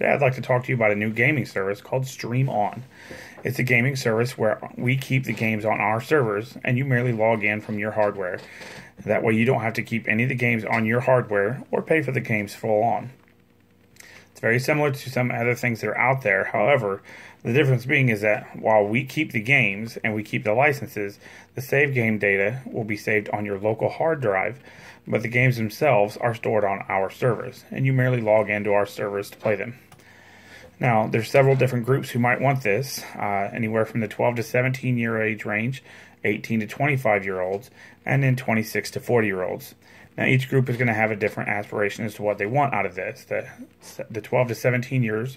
Today I'd like to talk to you about a new gaming service called Stream On. It's a gaming service where we keep the games on our servers and you merely log in from your hardware. That way you don't have to keep any of the games on your hardware or pay for the games full on. It's very similar to some other things that are out there. However, the difference being is that while we keep the games and we keep the licenses, the save game data will be saved on your local hard drive, but the games themselves are stored on our servers, and you merely log into our servers to play them. Now, there's several different groups who might want this, anywhere from the 12 to 17 year age range, 18 to 25 year olds, and then 26 to 40 year olds. Now, each group is going to have a different aspiration as to what they want out of this. The 12 to 17 year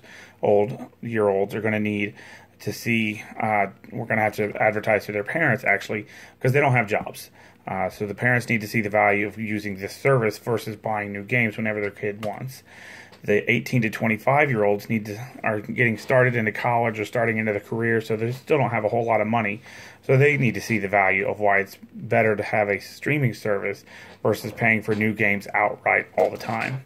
olds are going to need to see, we're going to have to advertise to their parents, actually, because they don't have jobs. So the parents need to see the value of using this service versus buying new games whenever their kid wants. The 18 to 25 year olds are getting started into college or starting into the career, so they still don't have a whole lot of money. So they need to see the value of why it's better to have a streaming service versus paying for new games outright all the time.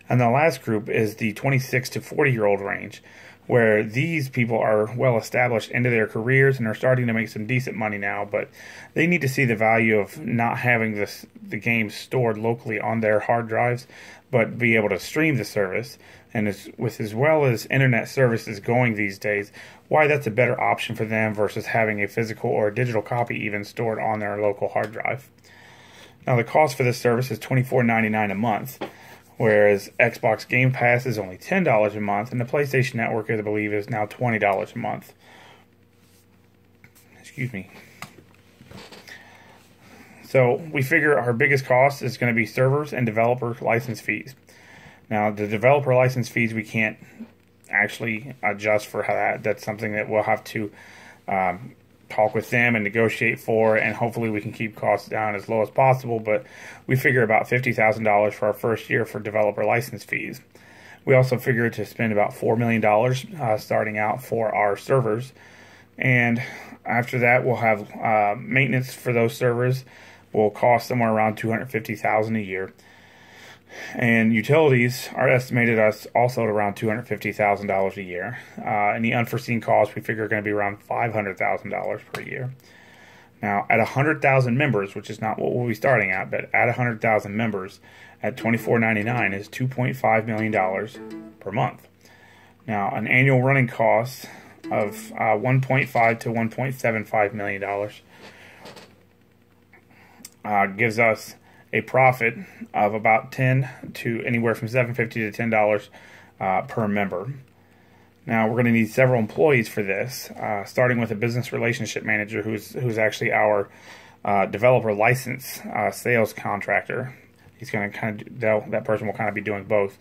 And the last group is the 26 to 40 year old range, where these people are well established into their careers and are starting to make some decent money now, but they need to see the value of not having the games stored locally on their hard drives, but be able to stream the service. And as well as internet services going these days, why that's a better option for them versus having a physical or a digital copy even stored on their local hard drive. Now, the cost for this service is $24.99 a month, whereas Xbox Game Pass is only $10 a month, and the PlayStation Network, I believe, is now $20 a month. Excuse me. So we figure our biggest cost is going to be servers and developer license fees. Now, the developer license fees we can't actually adjust for that's something that we'll have to talk with them and negotiate for, and hopefully we can keep costs down as low as possible, but we figure about $50,000 for our first year for developer license fees. We also figure to spend about $4 million starting out for our servers, and after that we'll have maintenance for those servers will cost somewhere around $250,000 a year. And utilities are estimated also at around $250,000 a year. And the unforeseen costs we figure are going to be around $500,000 per year. Now, at 100,000 members, which is not what we'll be starting at, but at 100,000 members, at $24.99 is $2.5 million per month. Now, an annual running cost of $1.5 to $1.75 million gives us a profit of about $10 to anywhere from $7.50 to $10 per member. Now, we're going to need several employees for this, starting with a business relationship manager who's actually our developer license sales contractor. He's going to that person will kind of be doing both,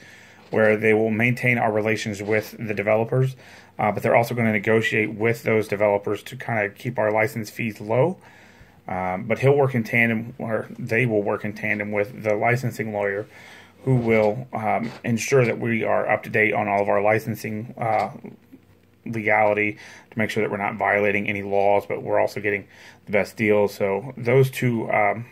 where they will maintain our relations with the developers, but they're also going to negotiate with those developers to kind of keep our license fees low. But he'll work in tandem, or they will work in tandem with the licensing lawyer, who will ensure that we are up to date on all of our licensing legality to make sure that we're not violating any laws, but we're also getting the best deals. So those two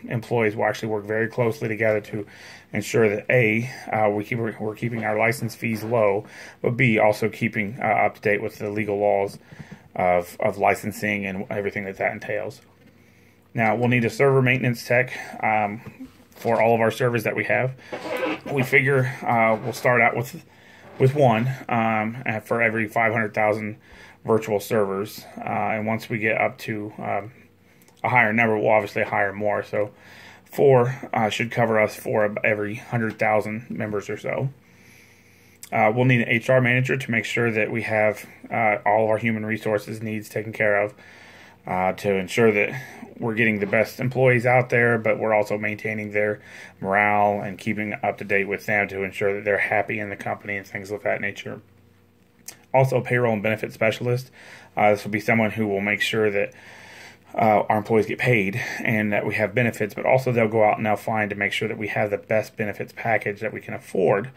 employees will actually work very closely together to ensure that A, we're keeping our license fees low, but B, also keeping up to date with the legal laws of licensing and everything that entails. Now, we'll need a server maintenance tech for all of our servers that we have. We figure we'll start out with one for every 500,000 virtual servers. And once we get up to a higher number, we'll obviously hire more. So 4 should cover us for every 100,000 members or so. We'll need an HR manager to make sure that we have all of our human resources needs taken care of, to ensure that we're getting the best employees out there, but we're also maintaining their morale and keeping up to date with them to ensure that they're happy in the company and things of that nature. Also, payroll and benefit specialist. This will be someone who will make sure that our employees get paid and that we have benefits, but also they'll go out and they'll find to make sure that we have the best benefits package that we can afford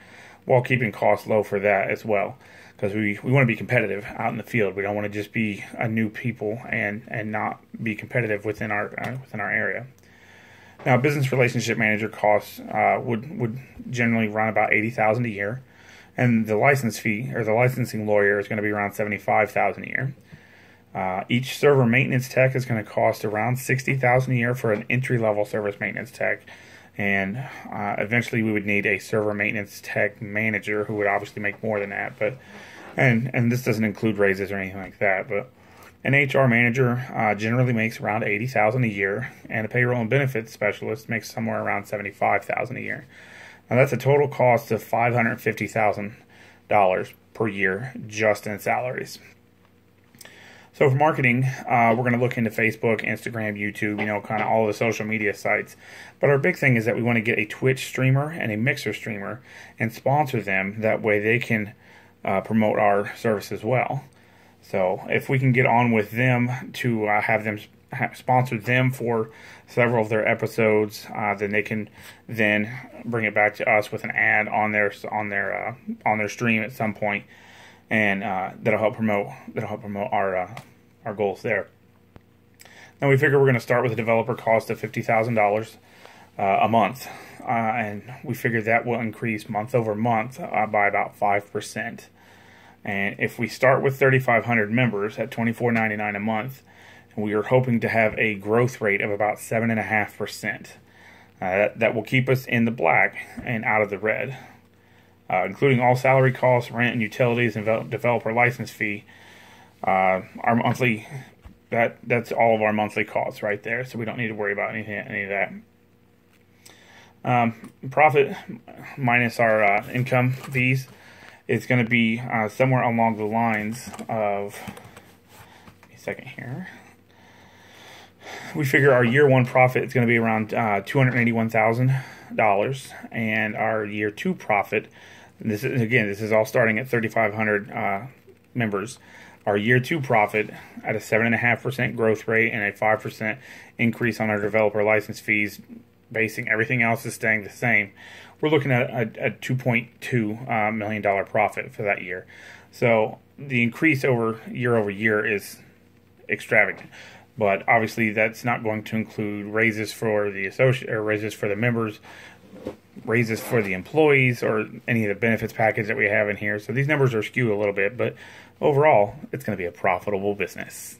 while keeping costs low for that as well. Because we want to be competitive out in the field. We don't want to just be a new people and not be competitive within our area. Now, business relationship manager costs would generally run about $80,000 a year. And the license fee, or the licensing lawyer, is going to be around $75,000 a year. Each server maintenance tech is going to cost around $60,000 a year for an entry-level service maintenance tech. And eventually we would need a server maintenance tech manager who would obviously make more than that. But and this doesn't include raises or anything like that. But an HR manager generally makes around $80,000 a year, and a payroll and benefits specialist makes somewhere around $75,000 a year. Now that's a total cost of $550,000 per year just in salaries. So for marketing, we're going to look into Facebook, Instagram, YouTube, kind of all the social media sites. But our big thing is that we want to get a Twitch streamer and a Mixer streamer and sponsor them. That way they can promote our service as well. So if we can get on with them to have them sponsor them for several of their episodes, then they can then bring it back to us with an ad on their stream at some point. And that'll help promote our goals there. Now we figure we're going to start with a developer cost of $50,000 a month, and we figure that will increase month over month by about 5%. And if we start with 3,500 members at $24.99 a month, we are hoping to have a growth rate of about 7.5%. That will keep us in the black and out of the red. Including all salary costs, rent, and utilities, and developer license fee, our monthly, that's all of our monthly costs right there, so we don't need to worry about any of that. Profit minus our income fees is going to be somewhere along the lines of, give me a second here. We figure our year one profit is going to be around $281,000, and our year two profit, this is all starting at 3,500 members. Our year two profit at a 7.5% growth rate and a 5% increase on our developer license fees, basing everything else is staying the same. We're looking at a $2.2 million profit for that year. So the increase over year is extravagant. But obviously that's not going to include raises for the raises for the members, raises for the employees, or any of the benefits package that we have in here. So these numbers are skewed a little bit, but overall, it's going to be a profitable business.